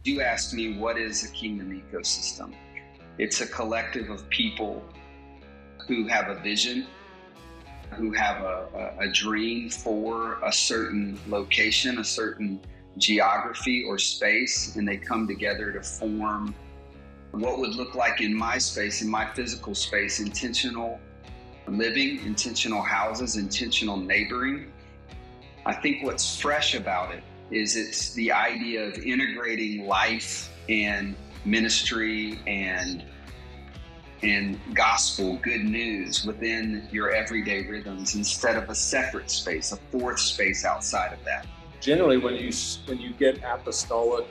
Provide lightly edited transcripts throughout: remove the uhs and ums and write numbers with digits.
You asked me, what is a kingdom ecosystem? It's a collective of people who have a vision, who have a dream for a certain location, a certain geography or space, and they come together to form what would look like in my space, in my physical space, intentional living, intentional houses, intentional neighboring. I think what's fresh about it is it's the idea of integrating life and ministry and gospel, good news within your everyday rhythms instead of a separate space, a fourth space outside of that. Generally, when you get apostolic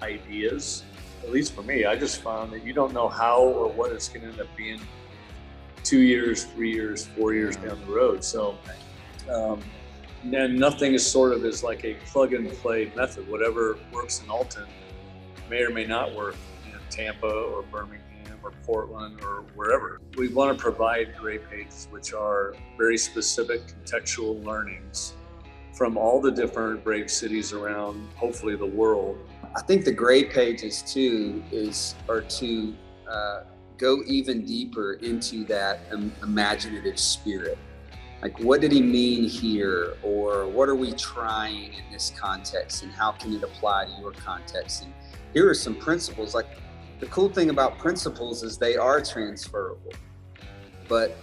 ideas, at least for me, I just found that you don't know how or what it's going to end up being 2 years, 3 years, 4 years down the road. So, and nothing is is like a plug and play method. Whatever works in Alton may or may not work in Tampa or Birmingham or Portland or wherever. We want to provide gray pages, which are very specific contextual learnings from all the different brave cities around, hopefully, the world. I think the gray pages too are to go even deeper into that imaginative spirit. Like, what did he mean here? Or what are we trying in this context? And how can it apply to your context? And here are some principles. Like, the cool thing about principles is they are transferable. But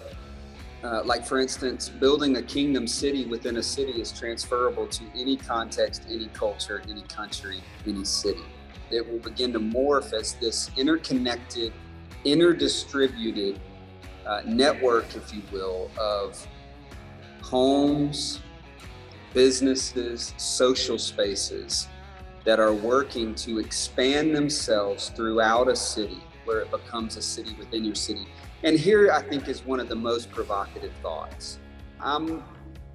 like, for instance, building a kingdom city within a city is transferable to any context, any culture, any country, any city. It will begin to morph as this interconnected, interdistributed network, if you will, of homes, businesses, social spaces that are working to expand themselves throughout a city where it becomes a city within your city. And here, I think, is one of the most provocative thoughts. I'm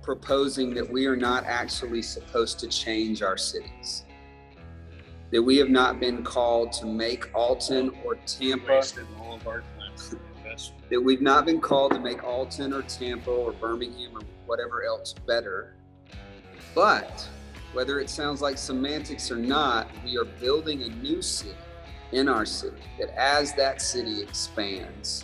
proposing that we are not actually supposed to change our cities. That we have not been called to make Alton or Tampa. That we've not been called to make Alton or Tampa or Birmingham or whatever else better. But whether it sounds like semantics or not, we are building a new city in our city, that as that city expands,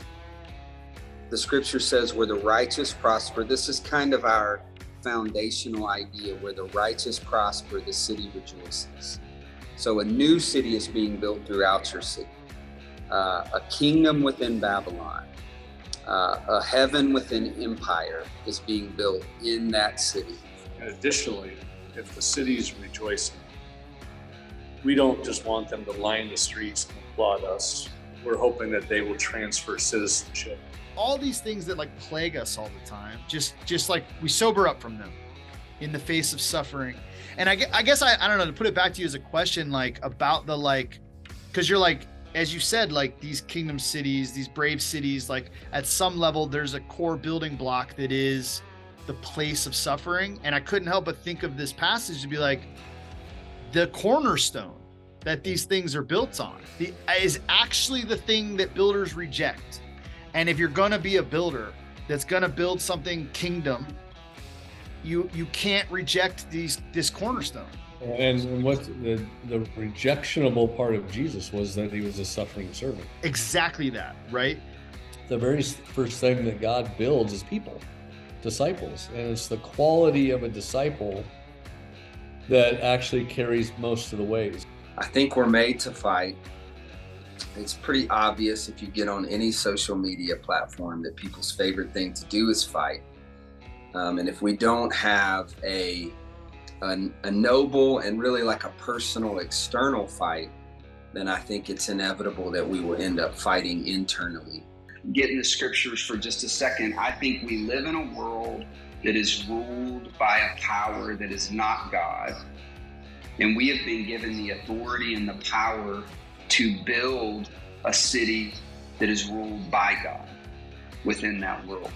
the scripture says where the righteous prosper. This is kind of our foundational idea. Where the righteous prosper, the city rejoices. So a new city is being built throughout your city. A kingdom within Babylon, a heaven within empire is being built in that city. And additionally, if the city is rejoicing, we don't just want them to line the streets and applaud us. We're hoping that they will transfer citizenship. All these things that like plague us all the time, just like we sober up from them in the face of suffering. And I guess I don't know, to put it back to you as a question, like about the, like, because you're like, as you said, like these kingdom cities, these brave cities, like at some level, there's a core building block that is the place of suffering. And I couldn't help but think of this passage to be like, the cornerstone that these things are built on is actually the thing that builders reject. And if you're going to be a builder that's going to build something kingdom, you can't reject this cornerstone. And what the rejectionable part of Jesus was that he was a suffering servant. Exactly that, right? The very first thing that God builds is people, disciples. And it's the quality of a disciple that actually carries most of the weight. I think we're made to fight. It's pretty obvious if you get on any social media platform that people's favorite thing to do is fight. And if we don't have a noble and really like a personal external fight, then I think it's inevitable that we will end up fighting internally. Get in the scriptures for just a second. I think we live in a world that is ruled by a power that is not God. And we have been given the authority and the power to build a city that is ruled by God within that world.